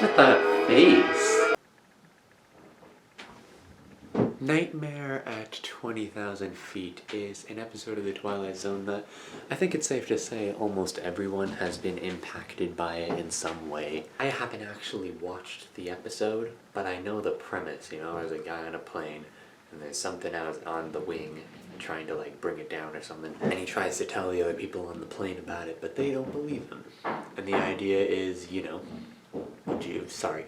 with that face? Nightmare at 20,000 Feet is an episode of The Twilight Zone that I think it's safe to say almost everyone has been impacted by it in some way. I haven't actually watched the episode, but I know the premise, you know, there's a guy on a plane and there's something out on the wing and trying to like bring it down or something, and he tries to tell the other people on the plane about it, but they don't believe him. And the idea is, you know, sorry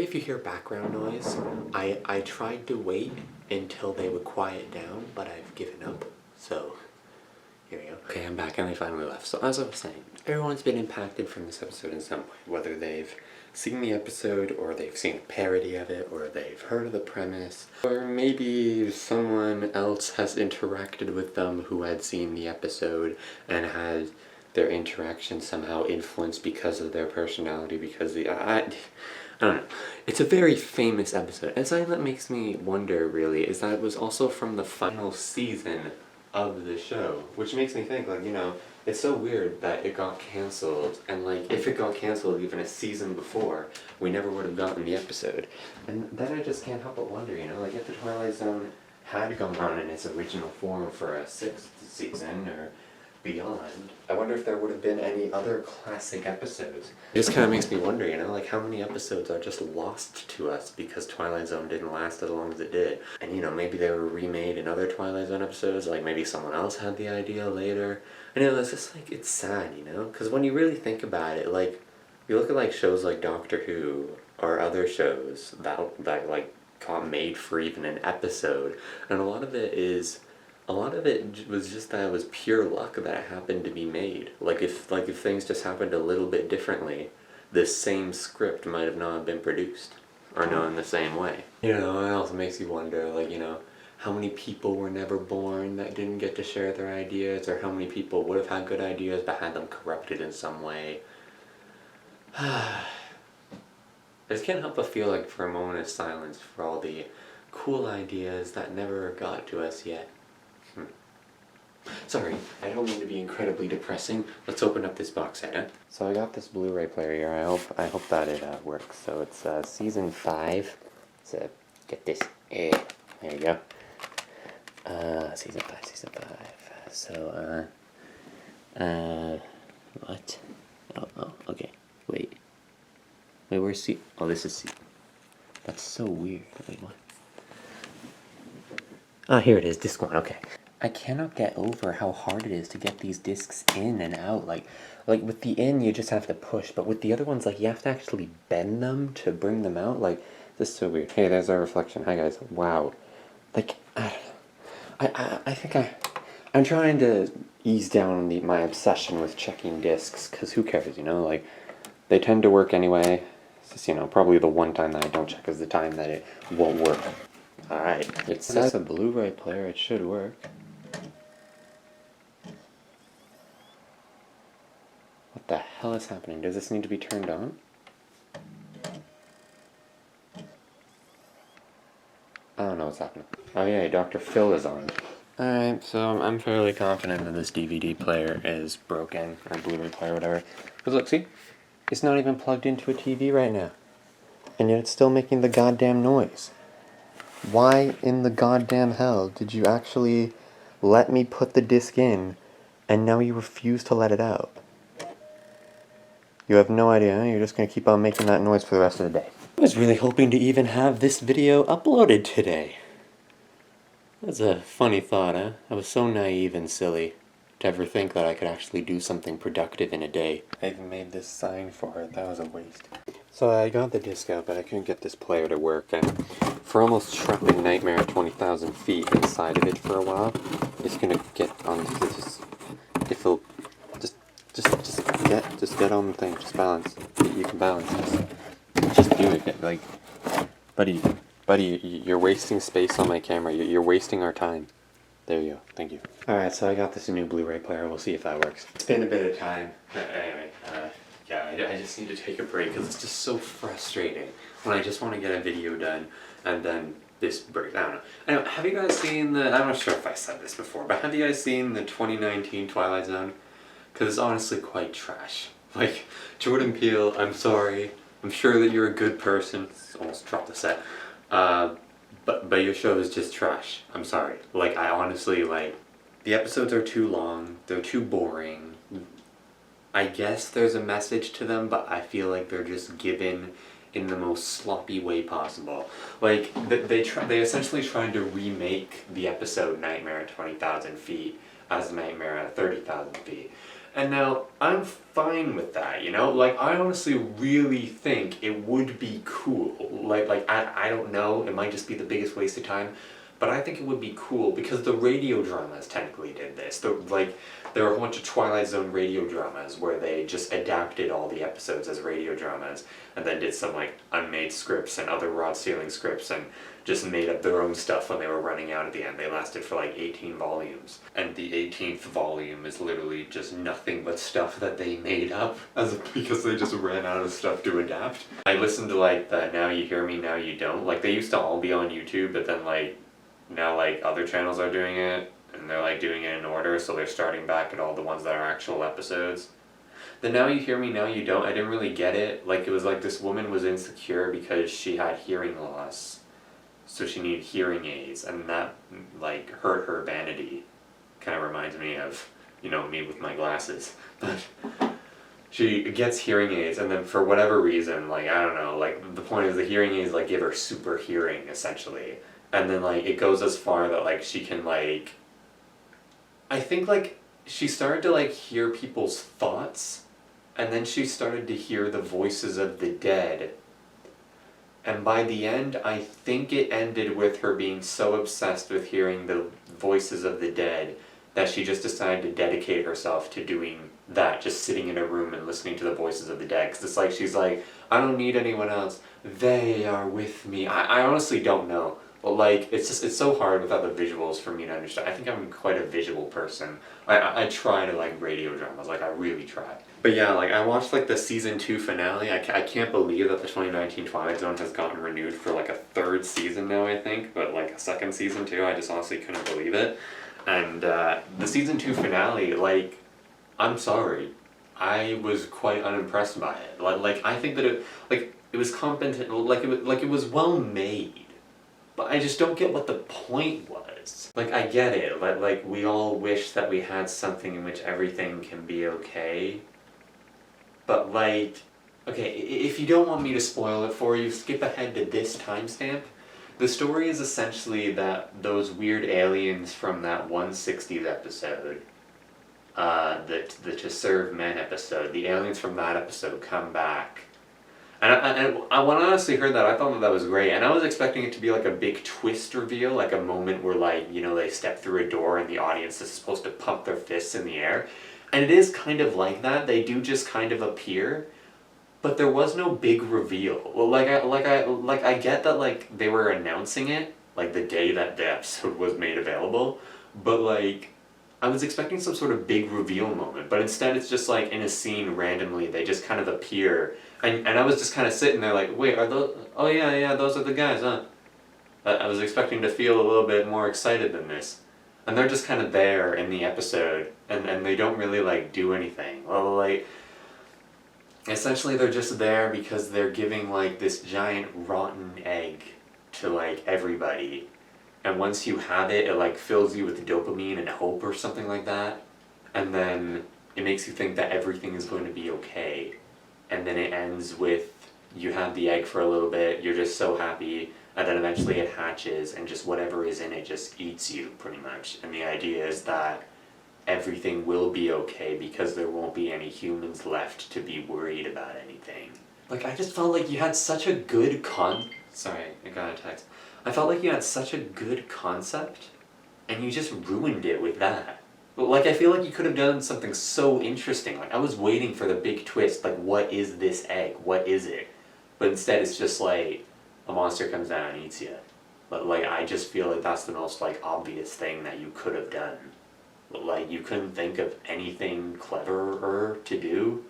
if you hear background noise. I tried to wait until they would quiet down, but I've given up. So, here we go. Okay, I'm back and they finally left. So as I was saying, everyone's been impacted from this episode in some way. Whether they've seen the episode, or they've seen a parody of it, or they've heard of the premise, or maybe someone else has interacted with them who had seen the episode and had their interaction somehow influenced because of their personality, because I don't know. It's a very famous episode. And something that makes me wonder, really, is that it was also from the final season of the show. Which makes me think, like, you know, it's so weird that it got cancelled. And, like, if it got cancelled even a season before, we never would have gotten the episode. And then I just can't help but wonder, you know, like, if The Twilight Zone had gone on in its original form for a 6th season, or beyond, I wonder if there would have been any other classic episodes. It just kind of makes me wonder, you know, like how many episodes are just lost to us because Twilight Zone didn't last as long as it did. And you know, maybe they were remade in other Twilight Zone episodes, like maybe someone else had the idea later. And you know, it's just like, it's sad, you know, because when you really think about it, like, you look at like shows like Doctor Who, or other shows that like got made for even an episode, and a lot of it was just that it was pure luck that it happened to be made. Like if things just happened a little bit differently, this same script might have not been produced, or not in the same way. You know, it also makes you wonder, like, you know, how many people were never born that didn't get to share their ideas, or how many people would have had good ideas but had them corrupted in some way. I just can't help but feel like for a moment of silence for all the cool ideas that never got to us yet. Sorry, I don't mean to be incredibly depressing. Let's open up this box set, huh? So I got this Blu-ray player here. I hope that it works. So it's season 5. So get this. There you go. Season 5. So what? Oh, okay. Wait, where's C? Oh, this is C. That's so weird. Wait, what? Oh, here it is. Disc 1. Okay. I cannot get over how hard it is to get these discs in and out. Like with the in, you just have to push, but with the other ones, like, you have to actually bend them to bring them out. Like, this is so weird. Hey, there's our reflection. Hi, guys. Wow. Like, I think I'm trying to ease down my obsession with checking discs, because who cares, you know? Like, they tend to work anyway. It's just, you know, probably the one time that I don't check is the time that it won't work. Alright, it says a Blu-ray player, it should work. What the hell is happening? Does this need to be turned on? I don't know what's happening. Oh yeah, Dr. Phil is on. Alright, so I'm fairly confident that this DVD player is broken, or Blu-ray player, whatever. Because look, see? It's not even plugged into a TV right now. And yet it's still making the goddamn noise. Why in the goddamn hell did you actually let me put the disc in, and now you refuse to let it out? You have no idea, huh? You're just going to keep on making that noise for the rest of the day. I was really hoping to even have this video uploaded today. That's a funny thought, huh? I was so naive and silly to ever think that I could actually do something productive in a day. I even made this sign for it. That was a waste. So I got the disc out, but I couldn't get this player to work, and for almost trapping Nightmare at 20,000 Feet inside of it for a while, it's gonna get onto this. If it'll just get on the thing, just balance. You can balance this. Just do it. Like, buddy, you're wasting space on my camera. You're wasting our time. There you go. Thank you. Alright, so I got this new Blu-ray player. We'll see if that works. It's been a bit of time. Anyway, yeah, I just need to take a break because it's just so frustrating when I just want to get a video done and then this breaks. I don't know. Have you guys seen the... I'm not sure if I said this before, but have you guys seen the 2019 Twilight Zone? Because it's honestly quite trash. Like, Jordan Peele, I'm sorry, I'm sure that you're a good person. Almost dropped the set. But your show is just trash. I'm sorry. Like, I honestly, like, the episodes are too long. They're too boring. I guess there's a message to them, but I feel like they're just given in the most sloppy way possible. Like, they essentially tried to remake the episode Nightmare at 20,000 feet as Nightmare at 30,000 feet. And now, I'm fine with that, you know? Like, I honestly really think it would be cool. I don't know, it might just be the biggest waste of time, but I think it would be cool because the radio dramas technically did this. There were a bunch of Twilight Zone radio dramas where they just adapted all the episodes as radio dramas and then did some like unmade scripts and other Rod Serling scripts and just made up their own stuff when they were running out at the end. They lasted for like 18 volumes. And the 18th volume is literally just nothing but stuff that they made up because they just ran out of stuff to adapt. I listened to like the Now You Hear Me, Now You Don't. Like they used to all be on YouTube, but then like now like other channels are doing it and they're like doing it in order, so they're starting back at all the ones that are actual episodes. The Now You Hear Me, Now You Don't, I didn't really get it. Like it was like this woman was insecure because she had hearing loss. So she needed hearing aids and that like hurt her vanity. Kind of reminds me of, you know, me with my glasses. But she gets hearing aids and then for whatever reason, like I don't know, like the point is the hearing aids like give her super hearing essentially. And then like it goes as far that like she can like, I think like she started to like hear people's thoughts and then she started to hear the voices of the dead. And by the end, I think it ended with her being so obsessed with hearing the voices of the dead that she just decided to dedicate herself to doing that, just sitting in a room and listening to the voices of the dead. Because it's like, she's like, I don't need anyone else. They are with me. I honestly don't know. But like, it's so hard without the visuals for me to understand. I think I'm quite a visual person. I try to like radio dramas, like I really try. But yeah, like I watched like the season 2 finale. I can't believe that the 2019 Twilight Zone has gotten renewed for like a 3rd season now, I think. But like a 2nd season too, I just honestly couldn't believe it. And the season 2 finale, like, I'm sorry. I was quite unimpressed by it. Like I think that it was competent, like it was well made. But I just don't get what the point was. Like, I get it. Like, we all wish that we had something in which everything can be okay. But, like, okay, if you don't want me to spoil it for you, skip ahead to this timestamp. The story is essentially that those weird aliens from that 160th episode, the To Serve Men episode, the aliens from that episode come back. And when I honestly heard that, I thought that was great. And I was expecting it to be like a big twist reveal, like a moment where like, you know, they step through a door and the audience is supposed to pump their fists in the air. And it is kind of like that. They do just kind of appear. But there was no big reveal. Well, I get that like they were announcing it, like the day that the episode was made available. But like, I was expecting some sort of big reveal moment, but instead it's just like in a scene randomly, they just kind of appear. And I was just kind of sitting there like, wait, are those, oh yeah, those are the guys, huh? I was expecting to feel a little bit more excited than this. And they're just kind of there in the episode, and they don't really like do anything. Well, like, essentially they're just there because they're giving like this giant rotten egg to like everybody. And once you have it, it like fills you with dopamine and hope or something like that. And then it makes you think that everything is going to be okay. And then it ends with you have the egg for a little bit, you're just so happy, and then eventually it hatches and just whatever is in it just eats you pretty much. And the idea is that everything will be okay because there won't be any humans left to be worried about anything. Like I just felt like you had such a good Sorry, I got a text. I felt like you had such a good concept, and you just ruined it with that. Like, I feel like you could have done something so interesting. Like, I was waiting for the big twist, like, what is this egg? What is it? But instead it's just like, a monster comes down and eats you. But, like, I just feel like that's the most, like, obvious thing that you could have done. But, like, you couldn't think of anything cleverer to do.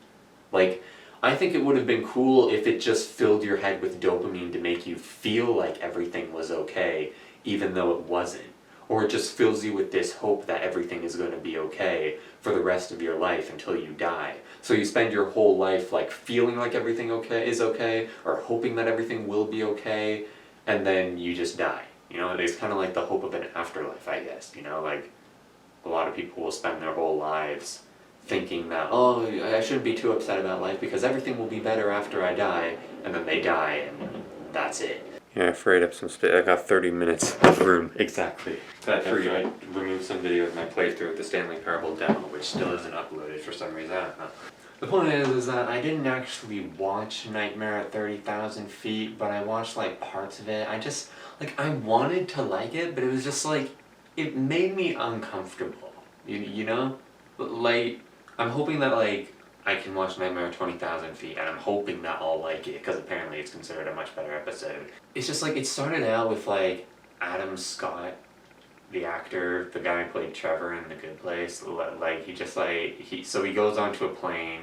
Like, I think it would have been cool if it just filled your head with dopamine to make you feel like everything was okay, even though it wasn't. or it just fills you with this hope that everything is going to be okay for the rest of your life until you die. So you spend your whole life like feeling like everything is okay, or hoping that everything will be okay, and then you just die. You know, it's kind of like the hope of an afterlife, I guess. You know, like a lot of people will spend their whole lives thinking that, oh, I shouldn't be too upset about life because everything will be better after I die, and then they die, and that's it. Yeah, I freed up some space. I got 30 minutes of room. Exactly. I removed some videos of my playthrough of the Stanley Parable demo, which still isn't uploaded for some reason. I don't know. The point is that I didn't actually watch Nightmare at 30,000 Feet, but I watched like parts of it. I wanted to like it, but it was just like, it made me uncomfortable. You know? Like, I'm hoping that like, I can watch Nightmare at 20,000 Feet, and I'm hoping that I'll like it, because apparently it's considered a much better episode. It's just like, it started out with like, Adam Scott, the actor, the guy who played Trevor in The Good Place, like, so he goes onto a plane,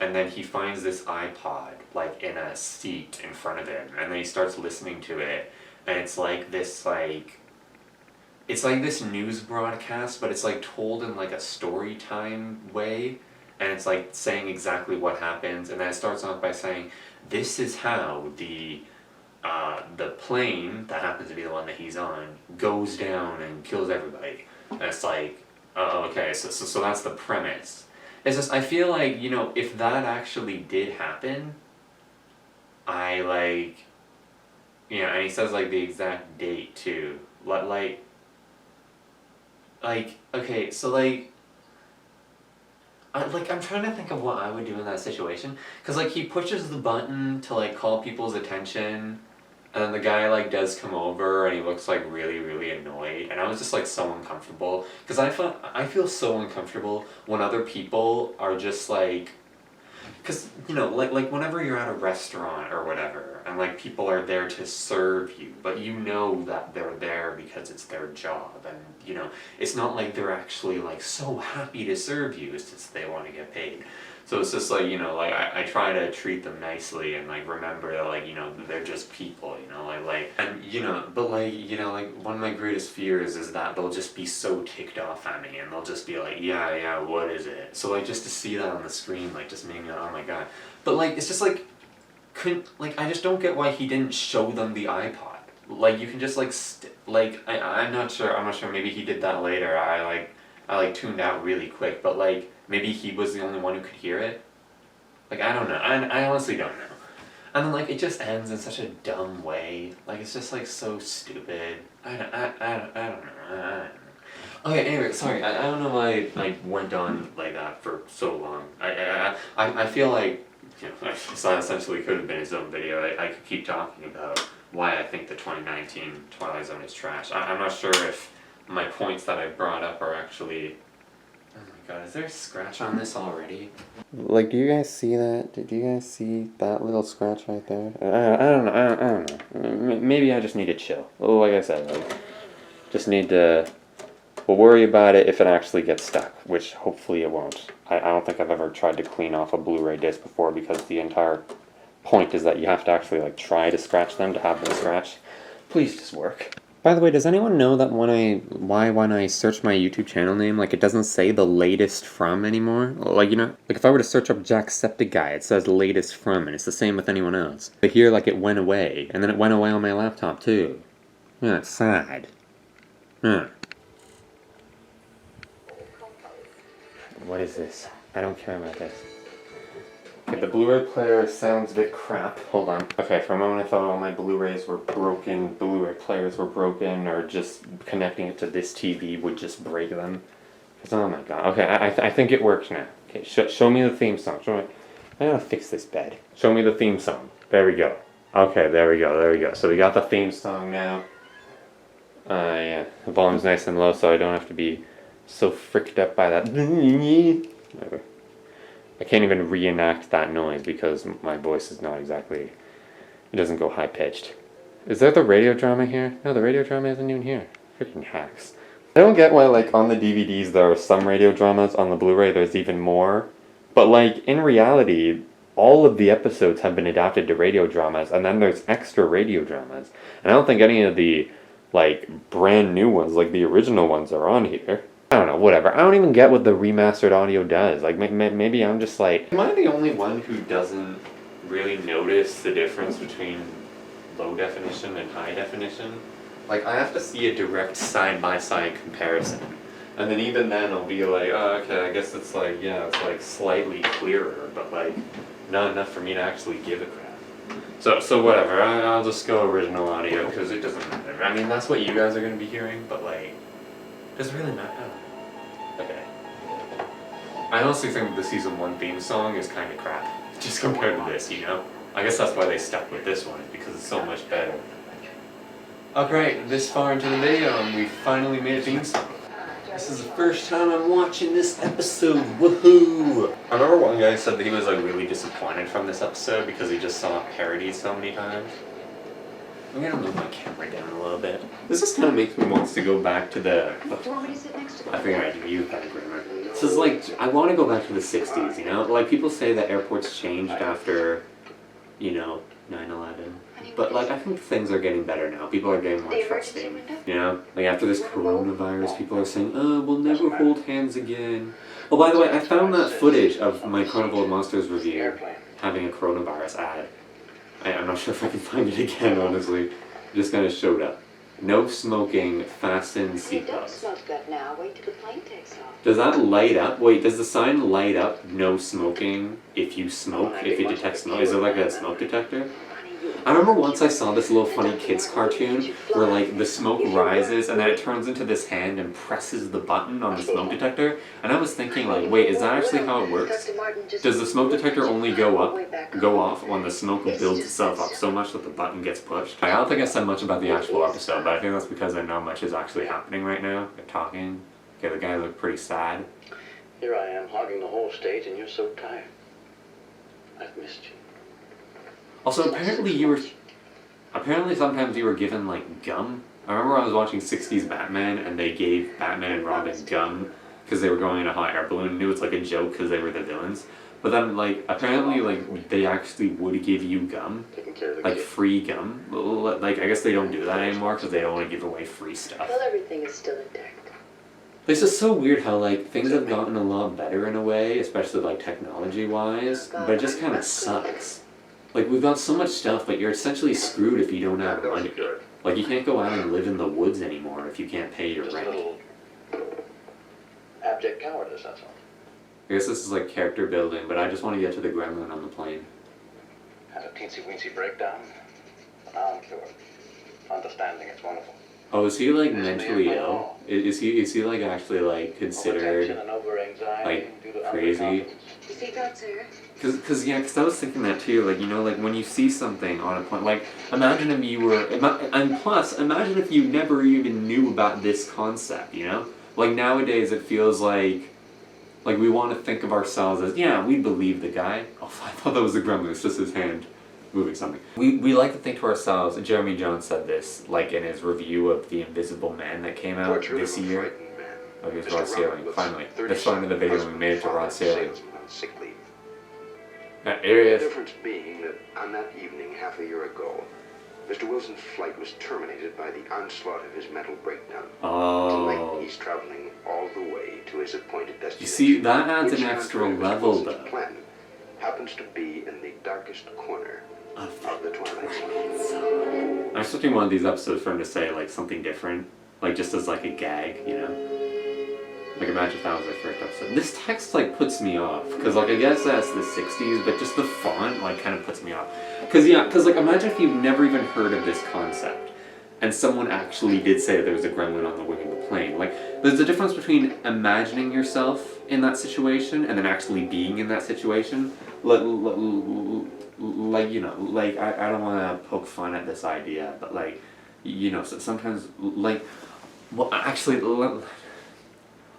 and then he finds this iPod, like, in a seat in front of him, and then he starts listening to it, and it's like this, like, it's like this news broadcast, but it's like told in like a story time way, and it's like saying exactly what happens, and then it starts off by saying, this is how the plane, that happens to be the one that he's on, goes down and kills everybody. And it's like, oh, okay, so that's the premise. It's just, I feel like, you know, if that actually did happen, I like, you know, and he says like the exact date too. Like, okay, so like, I'm trying to think of what I would do in that situation. Because, like, he pushes the button to, like, call people's attention, and then the guy, like, does come over, and he looks, like, really, really annoyed. And I was just, like, so uncomfortable. Because I feel so uncomfortable when other people are just, like... Because, you know, like whenever you're at a restaurant or whatever, and, like, people are there to serve you, but you know that they're there because it's their job, and, you know, it's not like they're actually, like, so happy to serve you, it's just they want to get paid. So it's just, like, you know, like, I try to treat them nicely and, like, remember that, like, you know, they're just people, you know, like, and, you know, but, like, you know, like, one of my greatest fears is that they'll just be so ticked off at me, and they'll just be like, yeah, what is it? So, like, just to see that on the screen, like, just made me, oh my god. But, like, it's just, like, I just don't get why he didn't show them the iPod. Like, you can just, like, I'm not sure, maybe he did that later, I tuned out really quick, but, like, maybe he was the only one who could hear it? Like, I don't know, I honestly don't know. And then, like, it just ends in such a dumb way, like, it's just, like, so stupid. I don't know. Okay, anyway, sorry, I don't know why I went on like that for so long. I feel like, you know, this essentially could have been his own video. I could keep talking about why I think the 2019 Twilight Zone is trash. I'm not sure if my points that I brought up are actually... Oh my god, is there a scratch on this already? Like, do you guys see that? Do you guys see that little scratch right there? I don't know. Maybe I just need to chill. Well, like I said, like, just need to... We'll worry about it if it actually gets stuck, which hopefully it won't. I don't think I've ever tried to clean off a Blu-ray disc before, because the entire point is that you have to actually, like, try to scratch them to have them scratch. Please just work. By the way, does anyone know that when I search my YouTube channel name, like, it doesn't say the latest from anymore? Like, you know, like, if I were to search up Jacksepticeye, it says latest from, and it's the same with anyone else. But here, like, it went away, and then it went away on my laptop, too. Yeah, it's sad. Huh. What is this? I don't care about this. Okay, the Blu-ray player sounds a bit crap. Hold on. Okay, for a moment I thought all my Blu-rays were broken, Blu-ray players were broken, or just connecting it to this TV would just break them. Because, oh my god. Okay, I think it works now. Okay, show me the theme song. I gotta fix this bed. Show me the theme song. There we go. Okay, there we go. So we got the theme song now. Yeah, the volume's nice and low so I don't have to be so fricked up by that. Whatever. I can't even reenact that noise because my voice is not exactly... It doesn't go high-pitched. Is there the radio drama here? No, the radio drama isn't even here. Freaking hacks. I don't get why, like, on the DVDs there are some radio dramas, on the Blu-ray there's even more. But, like, in reality, all of the episodes have been adapted to radio dramas, and then there's extra radio dramas. And I don't think any of the like brand new ones, like the original ones are on here. I don't know, whatever. I don't even get what the remastered audio does. Like, maybe I'm just like... Am I the only one who doesn't really notice the difference between low definition and high definition? Like, I have to see a direct side-by-side comparison. And then even then I'll be like, oh, okay, I guess it's like, yeah, it's like slightly clearer, but like, not enough for me to actually give a crap. So whatever, I'll just go original audio, because it doesn't matter. I mean, that's what you guys are going to be hearing, but like, does it really matter? Okay. I honestly think the season 1 theme song is kind of crap, just compared to this, you know? I guess that's why they stuck with this one, because it's so much better. Alright, this far into the video and we finally made a theme song. This is the first time I'm watching this episode, woohoo! I remember one guy said that he was like really disappointed from this episode because he just saw it parodied so many times. I'm gonna move my camera down a little bit. This just kind of makes me want to go back to the... I figured I'd give you kind of grammar. This is like, I want to go back to the 60s, you know? Like people say that airports changed after, you know, 9/11. But like, I think things are getting better now. People are getting more trusting, you know? Like after this coronavirus, people are saying, oh, we'll never hold hands again. Oh, by the way, I found that footage of my Carnival of Monsters review having a coronavirus ad. I'm not sure if I can find it again, honestly. It just kind of showed up. No smoking, fasten seatbelts. Does that light up? Wait, does the sign light up no smoking if you smoke, if you detect smoke? Is it like a smoke detector? I remember once I saw this little funny kids cartoon where like the smoke rises and then it turns into this hand and presses the button on the smoke detector, and I was thinking like, wait, is that actually how it works? Does the smoke detector only go off when the smoke builds itself up so much that the button gets pushed? I don't think I said much about the actual episode, but I think that's because I know much is actually happening right now. They're talking. Okay, the guy looked pretty sad. Here I am hogging the whole stage and you're so tired. I've missed you. Also, apparently sometimes you were given, like, gum. I remember I was watching 60s Batman, and they gave Batman and Robin gum because they were going in a hot air balloon, and knew it's, like, a joke because they were the villains. But then, like, apparently, like, they actually would give you gum. Like, free gum. Like, I guess they don't do that anymore because they don't want to give away free stuff. Well, everything is still intact. It's just so weird how, like, things have gotten a lot better in a way, especially, like, technology-wise, but it just kind of sucks. Like, we've got so much stuff, but you're essentially screwed if you don't have money. Like, you can't go out and live in the woods anymore if you can't pay your rent. Abject cowardice, that's all. I guess this is like character building, but I just want to get to the gremlin on the plane. Had a teensy-weensy breakdown, but now I'm cured. Understanding, it's wonderful. Oh, is he like mentally ill? Is he like actually like considered like crazy? You see that, sir? Cause I was thinking that too, like, you know, like when you see something on a plane, like imagine if you were, and plus imagine if you never even knew about this concept, you know? Like nowadays it feels like we want to think of ourselves as, yeah, we believe the guy. Oh, I thought that was the gremlin, it's just his hand moving something. We like to think to ourselves, Jeremy Jones said this, like in his review of The Invisible Man that came out this year. Oh, he was Rod Serling, finally. This one in the video we made it to Rod Serling. The difference being that on that evening half a year ago, Mr. Wilson's flight was terminated by the onslaught of his mental breakdown. Oh. Tonight he's traveling all the way to his appointed destination. You see, that adds an extra level, though. Plan happens to be in the darkest corner of the Twilight Zone. I'm expecting one of these episodes for him to say, like, something different. Like, just as, like, a gag, you know? Like, imagine if that was the first episode. This text, like, puts me off. Because, like, I guess that's the 60s, but just the font, like, kind of puts me off. Because, like, imagine if you've never even heard of this concept. And someone actually did say that there was a gremlin on the wing of the plane. Like, there's a difference between imagining yourself in that situation and then actually being in that situation. Like, you know, like, I don't want to poke fun at this idea, but, like, you know, sometimes, like, well, actually,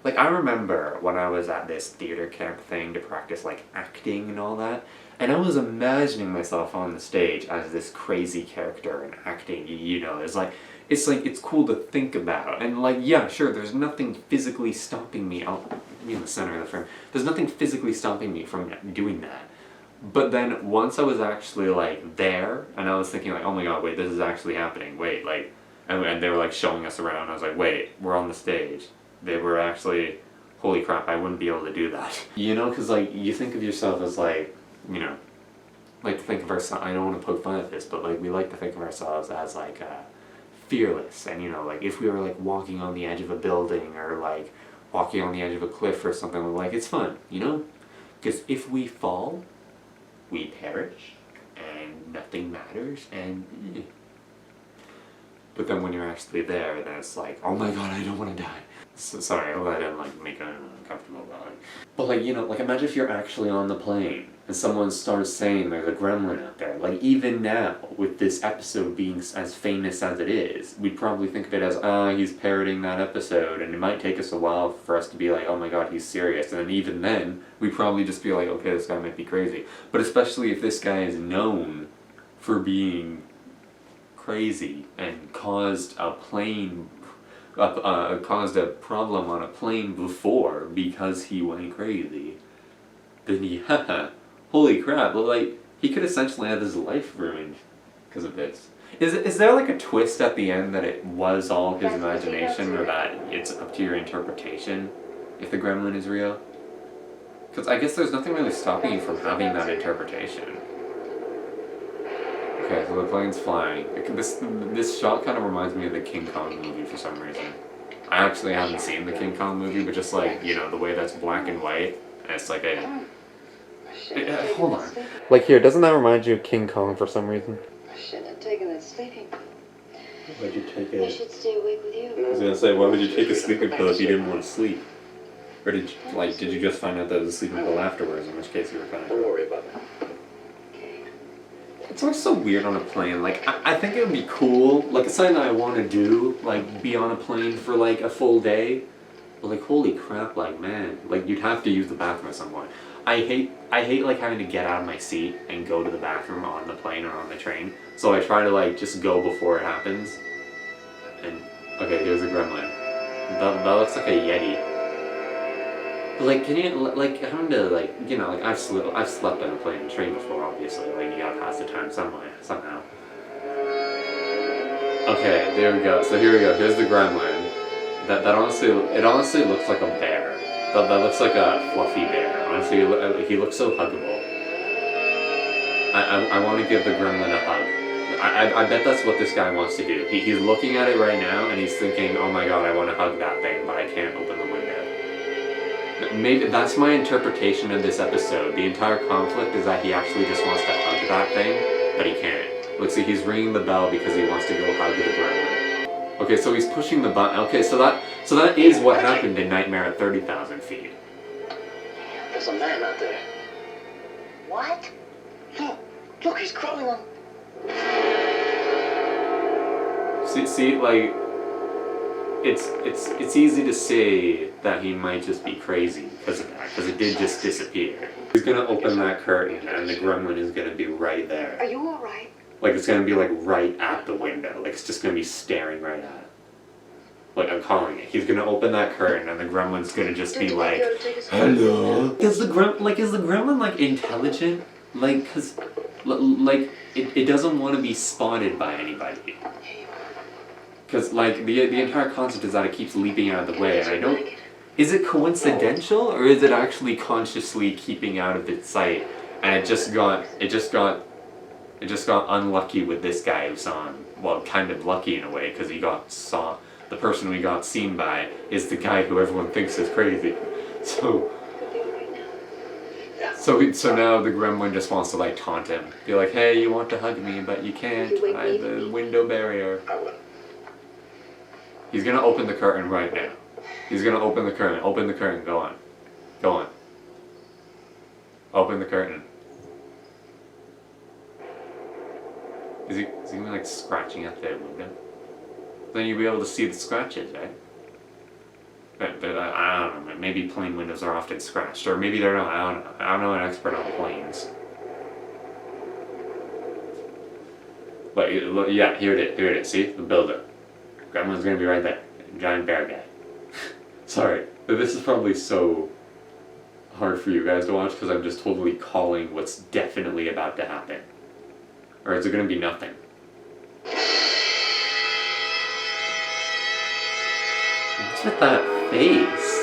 like, I remember when I was at this theater camp thing to practice, like, acting and all that, and I was imagining myself on the stage as this crazy character and acting, you know, it's cool to think about, and, like, yeah, sure, there's nothing physically stopping me, I'll be in the center of the frame, there's nothing physically stopping me from doing that, but then once I was actually, like, there, and I was thinking, like, oh my god, wait, this is actually happening, wait, like, and they were like showing us around. I was like, wait, we're on the stage. They were actually, holy crap, I wouldn't be able to do that. You know, because like you think of yourself as like, you know, like to think of ourselves. I don't want to poke fun at this, but like we like to think of ourselves as like fearless, and you know, like if we were like walking on the edge of a building or like walking on the edge of a cliff or something, like it's fun, you know, because if we fall, we perish, and nothing matters, and. But then when you're actually there, then it's like, oh my god, I don't want to die. So, sorry, I didn't like make it uncomfortable about it. But like, you know, like imagine if you're actually on the plane and someone starts saying there's a gremlin out there. Like even now, with this episode being as famous as it is, we'd probably think of it as, he's parroting that episode, and it might take us a while for us to be like, oh my god, he's serious. And then even then, we'd probably just be like, okay, this guy might be crazy. But especially if this guy is known for being crazy and caused a problem on a plane before because he went crazy, then holy crap, well, like he could essentially have his life ruined because of this. Is there like a twist at the end that it was all his imagination, or that it's up to your interpretation if the gremlin is real? Because I guess there's nothing really stopping you from having that interpretation. Okay, so the plane's flying. This shot kind of reminds me of the King Kong movie for some reason. I actually haven't seen the King Kong movie, but just like, you know, the way that's black and white, and it's like hold on. Like here, doesn't that remind you of King Kong for some reason? I shouldn't have taken that sleeping pill. Why'd you take I should stay awake with you. I was gonna say, why would you take a sleeping pill if you didn't want to sleep? Or did you just find out that it was a sleeping pill afterwards, in which case you were kind of... Don't worry about that. It's always so weird on a plane. Like, I think it would be cool. Like, it's something that I want to do. Like, be on a plane for, like, a full day. But, like, holy crap, like, man. Like, you'd have to use the bathroom at some point. I hate, like, having to get out of my seat and go to the bathroom on the plane or on the train. So I try to, like, just go before it happens. And, okay, here's a gremlin. That looks like a Yeti. But like, can you, like, having to, like, you know, like, I've slept on a plane and train before, obviously, like, you gotta pass the time somehow. Okay, there we go, so here we go, here's the gremlin. That honestly, it honestly looks like a bear. That looks like a fluffy bear, honestly, he looks so huggable. I want to give the gremlin a hug. I bet that's what this guy wants to do. He's looking at it right now, and he's thinking, oh my god, I want to hug that thing, but I can't open the window. Maybe that's my interpretation of this episode. The entire conflict is that he actually just wants to hug that thing, but he can't. Let's see, he's ringing the bell because he wants to go hug the gremlin. Okay, so he's pushing the button. Okay, so that is what happened in Nightmare at 30,000 feet. There's a man out there. What? Look, he's crawling on... See, like, it's easy to say that he might just be crazy because of that, because it did just disappear. He's gonna open that curtain and the gremlin is gonna be right there. Are you alright? Like, it's gonna be like right at the window. Like, it's just gonna be staring right at it. Like, I'm calling it. He's gonna open that curtain and the gremlin's gonna just be like, hello? Is the gremlin like intelligent? Like, cause, like, it doesn't want to be spotted by anybody. Because, like, the entire concept is that it keeps leaping out of the way, and I don't... Is it coincidental, or is it actually consciously keeping out of its sight, and it just got unlucky with this guy who saw him? Well, kind of lucky in a way, because the person we got seen by is the guy who everyone thinks is crazy. So now the gremlin just wants to, like, taunt him. Be like, hey, you want to hug me, but you can't. I have the window barrier. I will. He's gonna open the curtain right now. He's gonna open the curtain. Open the curtain. Go on. Go on. Open the curtain. Is he gonna be like scratching at the window? Then you'll be able to see the scratches, right? But I don't know. Maybe plane windows are often scratched, or maybe they're not. I don't know. I'm not an expert on planes. But yeah, here it is. Here it is. See the builder. Gremlin's gonna be right there. Giant bear guy. Sorry, but this is probably so hard for you guys to watch because I'm just totally calling what's definitely about to happen. Or is it gonna be nothing? with that face?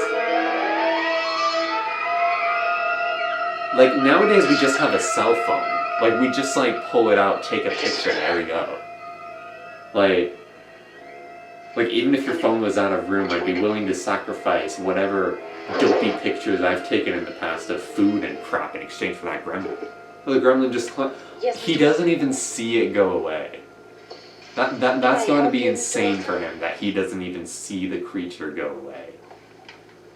Like, nowadays we just have a cell phone. Like, we just, like, pull it out, take a picture, and there we go. Like, even if your phone was out of room, I'd be willing to sacrifice whatever dopey pictures I've taken in the past of food and crap in exchange for that gremlin. Well, the gremlin just... he doesn't even see it go away. That's going to be insane for him, that he doesn't even see the creature go away.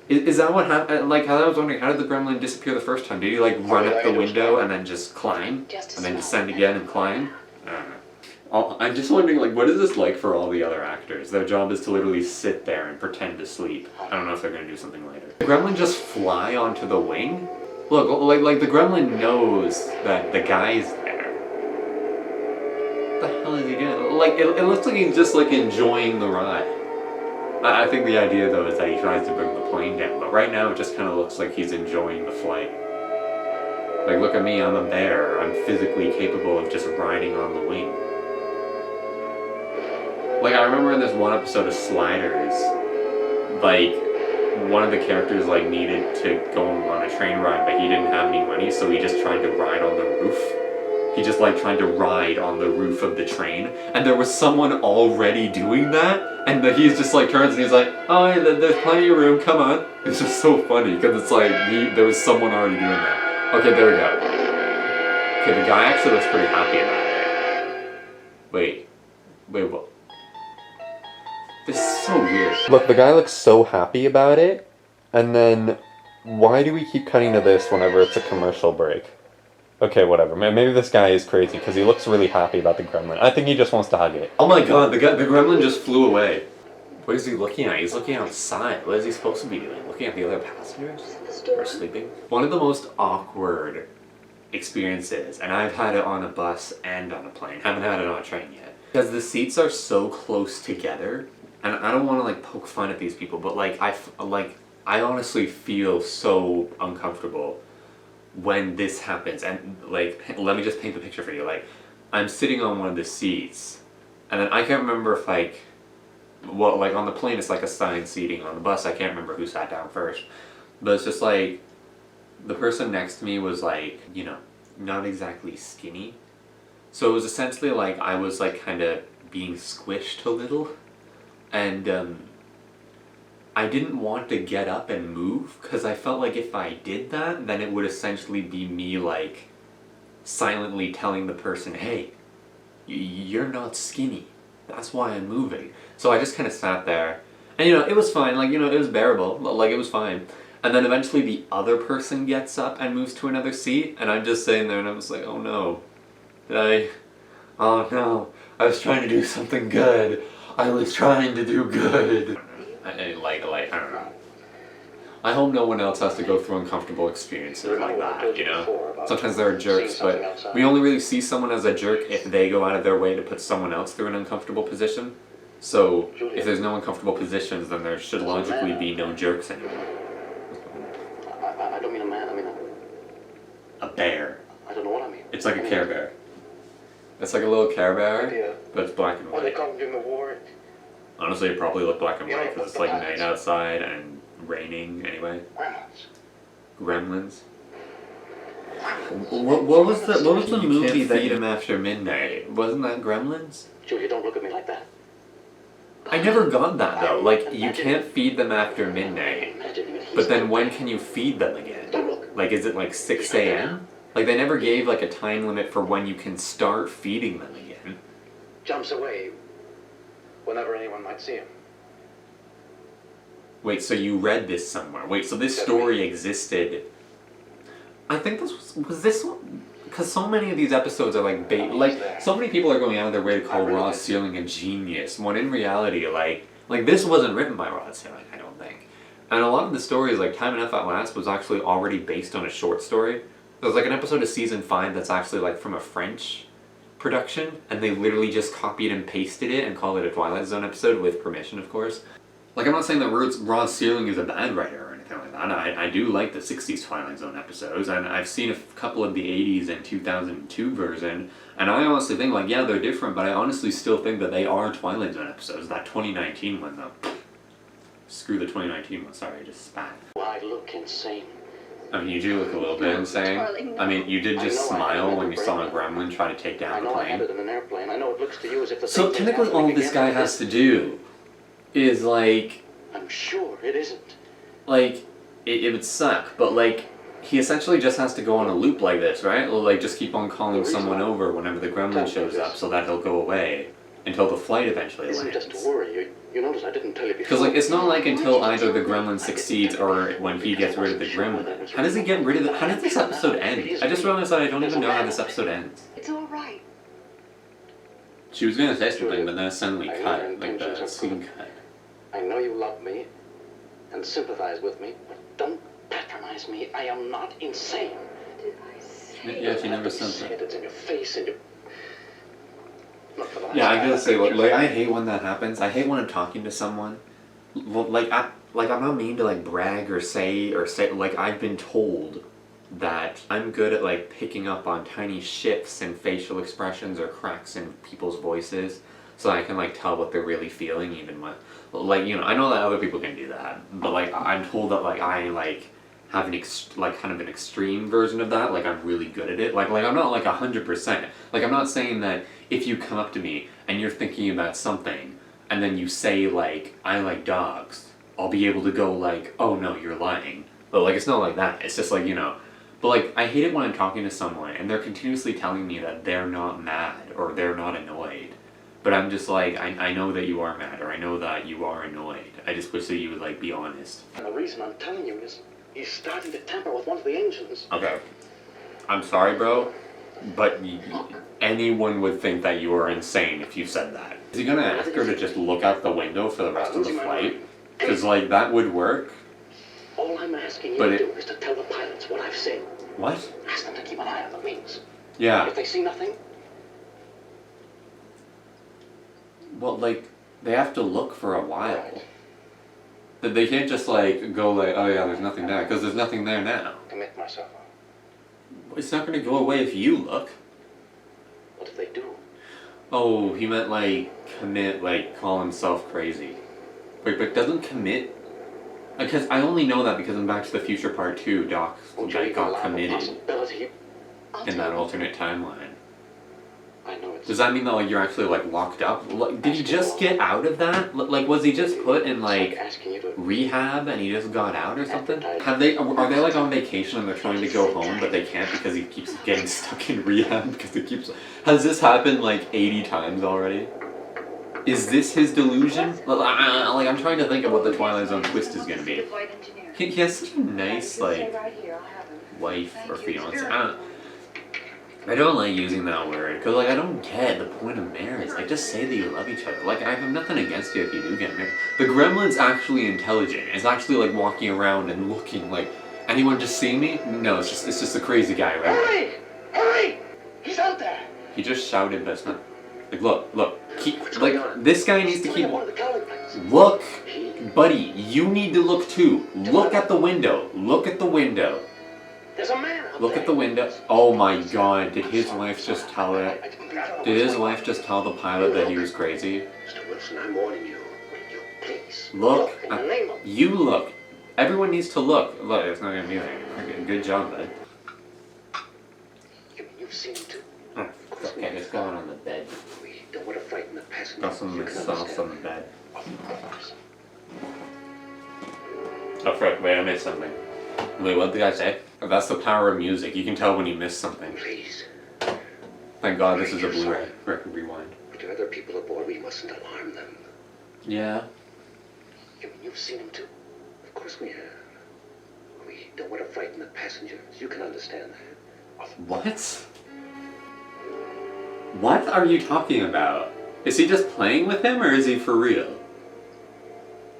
Is that what happened? Like, I was wondering, how did the gremlin disappear the first time? Did he, like, run up the window and then just climb? And then descend again and climb? I don't know. I'm just wondering, like, what is this like for all the other actors? Their job is to literally sit there and pretend to sleep. I don't know if they're going to do something later. The gremlin just fly onto the wing? Look, like the gremlin knows that the guy's there. What the hell is he doing? Like, it looks like he's just, like, enjoying the ride. I think the idea, though, is that he tries to bring the plane down, but right now it just kind of looks like he's enjoying the flight. Like, look at me, I'm a bear. I'm physically capable of just riding on the wing. Like, I remember in this one episode of Sliders, like, one of the characters, like, needed to go on a train ride, but he didn't have any money, so he just tried to ride on the roof. He just, like, tried to ride on the roof of the train, and there was someone already doing that, and he's just, like, turns and he's like, oh, yeah, there's plenty of room, come on. It's just so funny, because it's like, there was someone already doing that. Okay, there we go. Okay, the guy actually looks pretty happy about it. Wait, what? This is so weird. Look, the guy looks so happy about it, and then why do we keep cutting to this whenever it's a commercial break? Okay, whatever. Maybe this guy is crazy because he looks really happy about the gremlin. I think he just wants to hug it. Oh my god, the gremlin just flew away. What is he looking at? He's looking outside. What is he supposed to be doing? Looking at the other passengers? Or sleeping? One of the most awkward experiences, and I've had it on a bus and on a plane. Haven't had it on a train yet. Because the seats are so close together, and I don't want to, like, poke fun at these people, but, like, I honestly feel so uncomfortable when this happens. And, like, let me just paint the picture for you. Like, I'm sitting on one of the seats, and then I can't remember if, like, well, like, on the plane it's like assigned seating. On the bus I can't remember who sat down first, but it's just like the person next to me was, like, you know, not exactly skinny, so it was essentially like I was, like, kind of being squished a little, and I didn't want to get up and move because I felt like if I did that, then it would essentially be me, like, silently telling the person, hey, you're not skinny, that's why I'm moving. So I just kind of sat there, and, you know, it was fine, like, you know, it was bearable, like, it was fine. And then eventually the other person gets up and moves to another seat, and I'm just sitting there and I'm just like, oh no, oh no, I was trying to do something good. I was trying to do good. I don't know. I hope no one else has to go through uncomfortable experiences like that, you know? Sometimes there are jerks, but we only really see someone as a jerk if they go out of their way to put someone else through an uncomfortable position. So, if there's no uncomfortable positions, then there should logically be no jerks anymore. I don't mean a man, I mean A bear. I don't know what I mean. It's like a Care Bear. It's like a little Care Bear, Yeah. but it's black and What they white. call during the war. Honestly, it probably looked black and white because it's like night outside and raining anyway. Gremlins. Gremlins. What was the movie that feed him after midnight? Wasn't that Gremlins? Julia, don't look at me like that. I never got that though. Like, you can't feed them after midnight, but then when can you feed them again? Like, is it like 6 a.m.? Like, they never gave, like, a time limit for when you can start feeding them again. Jumps away whenever anyone might see him. Wait, so you read this somewhere? Wait, so this story existed? I think this was this one? Because so many of these episodes are like so many people are going out of their way to call Rod Serling a genius, when in reality, like this wasn't written by Rod Serling, I don't think. And a lot of the stories, like Time Enough at Last, was actually already based on a short story. There's like an episode of season 5 that's actually like from a French production, and they literally just copied and pasted it and called it a Twilight Zone episode, with permission, of course. Like, I'm not saying that Rod Serling is a bad writer or anything like that. I do like the 60s Twilight Zone episodes, and I've seen a couple of the 80s and 2002 version, and I honestly think, like, yeah, they're different, but I honestly still think that they are Twilight Zone episodes. That 2019 one, though, Screw the 2019 one, sorry, I just spat. I look insane. I mean, you do look a little bit insane. Darling, no. I mean, you did just I know I smile had when you saw a another gremlin try to take I down the know I had it plane. in an airplane. I know it looks to you as if the So same thing's technically all happening this again, guy but has to do is like I'm sure it isn't. it would suck, but like he essentially just has to go on a loop like this, right? Or like just keep on calling someone over whenever the gremlin shows up so that he'll go away until the flight eventually It isn't just lands. to worry. You notice I didn't tell you before. Because like it's not like until either the gremlin succeeds or when he gets rid of the gremlin. How does he get rid of the? How does this episode end? I just realized that I don't even know how this episode ends. It's all right. She was gonna say something, but then it suddenly I know cut, your like the intentions are scene good. cut. I know you love me and sympathize with me, but don't patronize me. I am not insane. Did I say? Yeah, she never Say said it, that. it's in your face and you. Look, for the last Yeah, I time, gotta say, think like you're- I hate when that happens. I hate when I'm talking to someone. Like I'm not mean to like brag or say like I've been told that I'm good at like picking up on tiny shifts in facial expressions or cracks in people's voices, so I can like tell what they're really feeling, even when like I know that other people can do that, but like I'm told that like I like have like kind of an extreme version of that. Like I'm really good at it. Like I'm not like 100%. Like I'm not saying that if you come up to me and you're thinking about something and then you say like I like dogs, I'll be able to go like, oh no, you're lying. But like it's not like that. It's just like But like I hate it when I'm talking to someone and they're continuously telling me that they're not mad or they're not annoyed. But I'm just like, I know that you are mad or I know that you are annoyed. I just wish that you would like be honest. And the reason I'm telling you is he's starting to tamper with one of the engines. Okay. I'm sorry, bro, but anyone would think that you are insane if you said that. Is he gonna ask her to just look out the window for the rest of the flight? Because like that would work. All I'm asking you But to do is to tell the pilots what I've seen. What? Ask them to keep an eye on the wings. Yeah. If they see nothing, Well, like they have to look for a while. That they can't just like go like, oh yeah, there's nothing there, because there's nothing there now. commit myself. It's not gonna go away if you look. What if they do? Oh, he meant like commit, like call himself crazy. But doesn't commit? Because I only know that because in Back to the Future Part 2, Doc Won't you like, even got allow the committed possibility? I'll in tell that you. alternate timeline. I know it's. Does that mean that like you're actually like locked up? Like, did he just get out of that? Like was he just put in It's like asking you to. rehab and he just got out or something? Are they like on vacation and they're trying to go home but they can't because he keeps getting stuck in rehab because he keeps. Has this happened like 80 times already? Is this his delusion? Like I'm trying to think of what the Twilight Zone twist is gonna be. He has such a nice like wife or fiance. I don't like using that word because like I don't get the point of marriage. Like just say that you love each other. Like I have nothing against you if you do get married. The gremlin's actually intelligent. It's actually like walking around and looking like anyone just see me? No, it's just a crazy guy, right? Hurry! Hurry! He's out there! He just shouted, but it's not. Like look, keep like this guy needs to keep. One of the cowling plates. Look, buddy, you need to look too. Look at the window. Look at the window. There's a man out Look there. at the window. Oh my God! Did his wife just tell it? Did his wife just tell the pilot that he was crazy? Mr. Wilson, I'm warning you. Will you please Look. in the name of. You look. Everyone needs to look. Look, it's not gonna be like good job, bud. You've seen him too. Oh, okay, let's go on the bed. We don't want to frighten the passengers. Got some You can sauce on the understand. bed. Of course. Oh frick! Wait, I missed something. Wait, what did I say? Oh, that's the power of music. You can tell when you miss something. Please. Thank God this is a Blu-ray. Rewind. But there are other people aboard. We mustn't alarm them. Yeah. You've seen him too. Of course we have. We don't want to frighten the passengers. You can understand that. What? What are you talking about? Is he just playing with him or is he for real?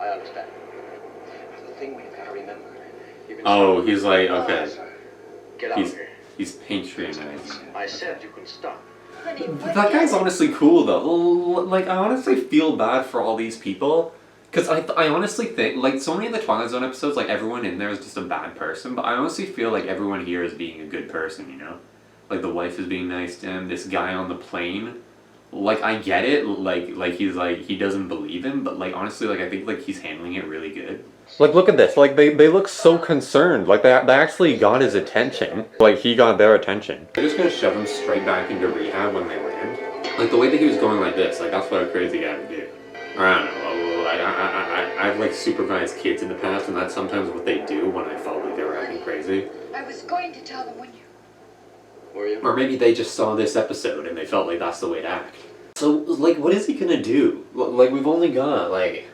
I understand. The thing we've got to remember. You can Oh, stop. he's like, okay. Get out He's here. he's patronizing. I said you can stop. Honey, what That guy's is it? honestly cool though. Like I honestly feel bad for all these people. Cause I honestly think like so many of the Twilight Zone episodes, like everyone in there is just a bad person. But I honestly feel like everyone here is being a good person, you know? Like the wife is being nice to him. This guy on the plane, like I get it, like he's like he doesn't believe him, but like honestly, like I think like he's handling it really good. Like look at this, like they look so concerned, like they actually got his attention, like he got their attention. They're just gonna shove him straight back into rehab when they land. Like the way that he was going like this, like that's what a crazy guy would do. Or I don't know, like I've like supervised kids in the past, and that's sometimes what they do when I felt like they were acting crazy. I was going to tell them when you... Were you? Or maybe they just saw this episode and they felt like that's the way to act. So, like, what is he gonna do? Like, we've only got, like...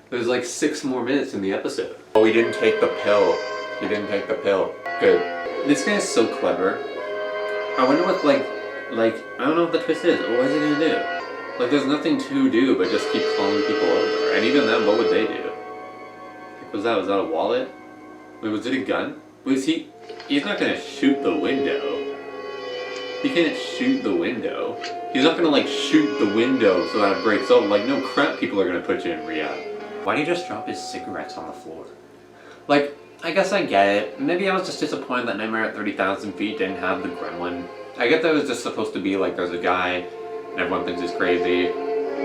There's, like, 6 more minutes in the episode. Oh, he didn't take the pill. He didn't take the pill. Good. This guy is so clever. I wonder what, like, I don't know what the twist is. What is he gonna do? Like, there's nothing to do but just keep calling people over. And even then, what would they do? Like, was that a wallet? Wait, was it a gun? Was he... He's not gonna shoot the window. He can't shoot the window. He's not gonna like shoot the window so that it breaks open. Like no crap, people are gonna put you in rehab. Why'd he just drop his cigarettes on the floor? Like, I guess I get it. Maybe I was just disappointed that Nightmare at 30,000 Feet didn't have the gremlin. I get that it was just supposed to be like there's a guy and everyone thinks he's crazy.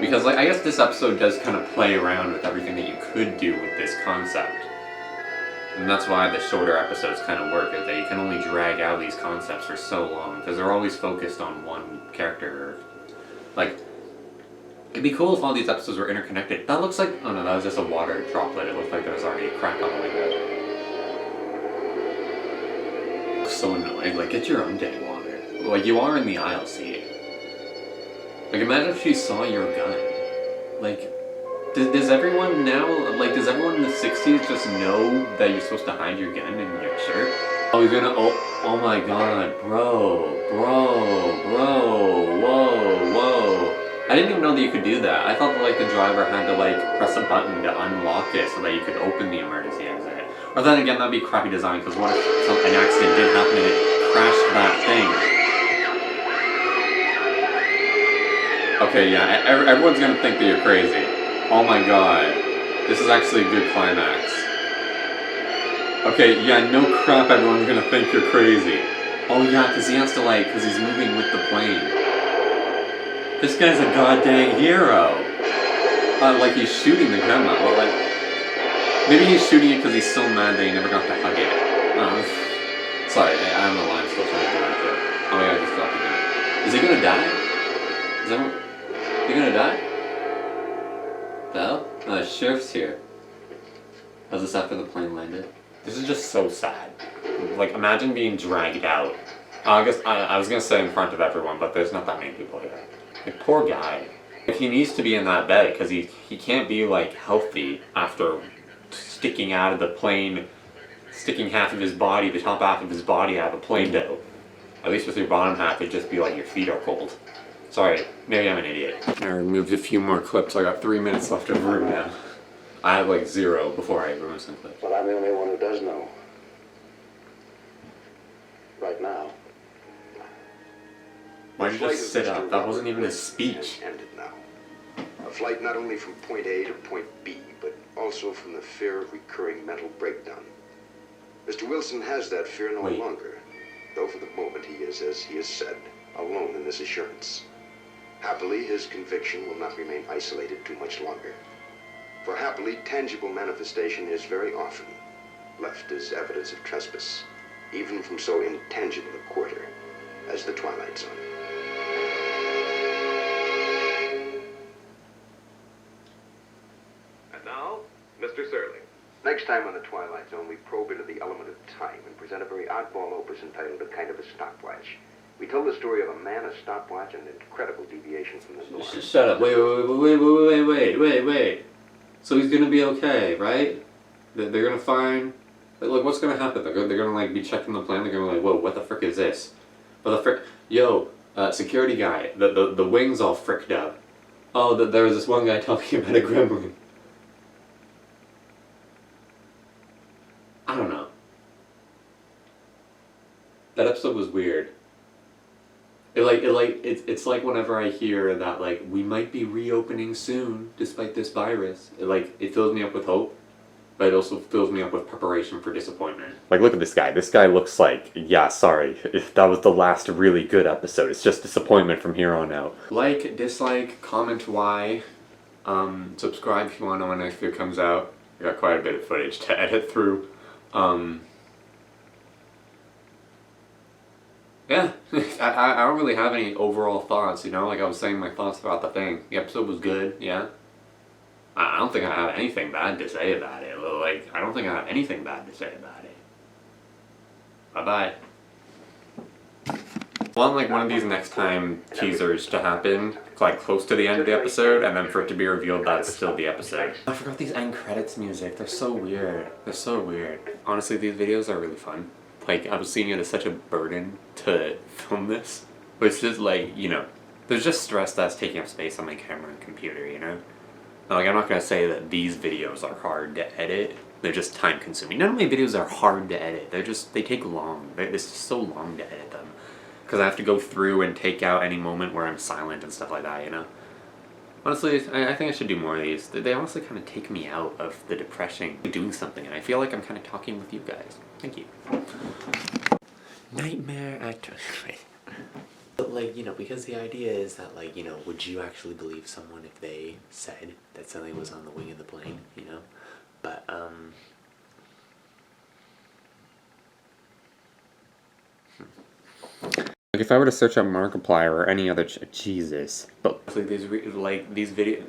Because like I guess this episode does kind of play around with everything that you could do with this concept. And that's why the shorter episodes kind of work, is that you can only drag out these concepts for so long, because they're always focused on one character. Like, it'd be cool if all these episodes were interconnected. That looks like, oh no, that was just a water droplet. It looked like there was already a crack on the window. So annoying, like get your own dang water. Like you are in the aisle seat. Like imagine if she saw your gun. Like, does everyone now, like, does everyone in the 60s just know that you're supposed to hide your gun in your shirt? Oh, he's gonna, oh my god, bro, whoa. I didn't even know that you could do that. I thought that, like, the driver had to, like, press a button to unlock it so that you could open the emergency exit. Or then again, that'd be crappy design, because what if an accident did happen and it crashed that thing? Okay, yeah, everyone's gonna think that you're crazy. Oh my god, this is actually a good climax. Okay, yeah, no crap, everyone's gonna think you're crazy. Oh yeah, because he has to like, because he's moving with the plane. This guy's a goddamn hero. Like he's shooting the grandma, well like, maybe he's shooting it because he's so mad that he never got to hug it. Sorry, I don't know why I'm still trying to do that shit. Oh yeah, I just dropped it in. Is he gonna die? Is he gonna die? Bell? Oh, the sheriff's here. Was this after the plane landed? This is just so sad. Like, imagine being dragged out. I guess I was gonna say in front of everyone, but there's not that many people here. Like, poor guy. Like, he needs to be in that bed because he can't be like healthy after sticking out of the plane, sticking half of his body, the top half of his body out of the plane dough. At least with your bottom half, it'd just be like your feet are cold. Sorry, maybe I'm an idiot. I removed a few more clips. I got 3 minutes left of room now. I had like 0 before I removed some clips. But I'm the only one who does know. Right now. Why'd you just sit up? That wasn't even a speech. Ended now. A flight not only from point A to point B, but also from the fear of recurring mental breakdown. Mr. Wilson has that fear no longer, though for the moment he is, as he has said, alone in this assurance. Happily, his conviction will not remain isolated too much longer. For happily, tangible manifestation is very often left as evidence of trespass, even from so intangible a quarter as the Twilight Zone. And now, Mr. Serling. Next time on the Twilight Zone, we probe into the element of time and present a very oddball opus entitled A Kind of a Stopwatch. We tell the story of a man, a stopwatch, and an incredible deviation from the norm. Shut up. Wait. So he's gonna be okay, right? They're gonna find... Like, what's gonna happen? They're gonna, like, be checking the plane. They're gonna be like, whoa, what the frick is this? What the frick... Yo, security guy, the wings all fricked up. Oh, there was this one guy talking about a gremlin. I don't know. That episode was weird. It's like whenever I hear that like we might be reopening soon despite this virus. It fills me up with hope. but it also fills me up with preparation for disappointment. Like, look at this guy. This guy looks like, yeah, sorry, if that was the last really good episode. It's just disappointment from here on out. Like, dislike, comment why, subscribe if you want to know when next video comes out. I got quite a bit of footage to edit through. Yeah, I don't really have any overall thoughts, you know? Like I was saying my thoughts about the thing. The episode was good, yeah. I don't think I have anything bad to say about it. Like, I don't think I have anything bad to say about it. Bye-bye. I want like one of these next time teasers to happen, like close to the end of the episode, and then for it to be revealed that it's still the episode. I forgot these end credits music. They're so weird. They're so weird. Honestly, these videos are really fun. Like, I was seeing it as such a burden to film this. But it's just like, you know, there's just stress that's taking up space on my camera and computer, you know? Like, I'm not gonna say that these videos are hard to edit. They're just time consuming. None of my videos are hard to edit. They take long. It's just so long to edit them. Because I have to go through and take out any moment where I'm silent and stuff like that, you know? Honestly, I think I should do more of these. They honestly kind of take me out of the depression doing something, and I feel like I'm kind of talking with you guys. Thank you. Nightmare actor. But like, you know, because the idea is that like, you know, would you actually believe someone if they said that something was on the wing of the plane, you know? But Like if I were to search up Markiplier or any other Jesus, but like these videos.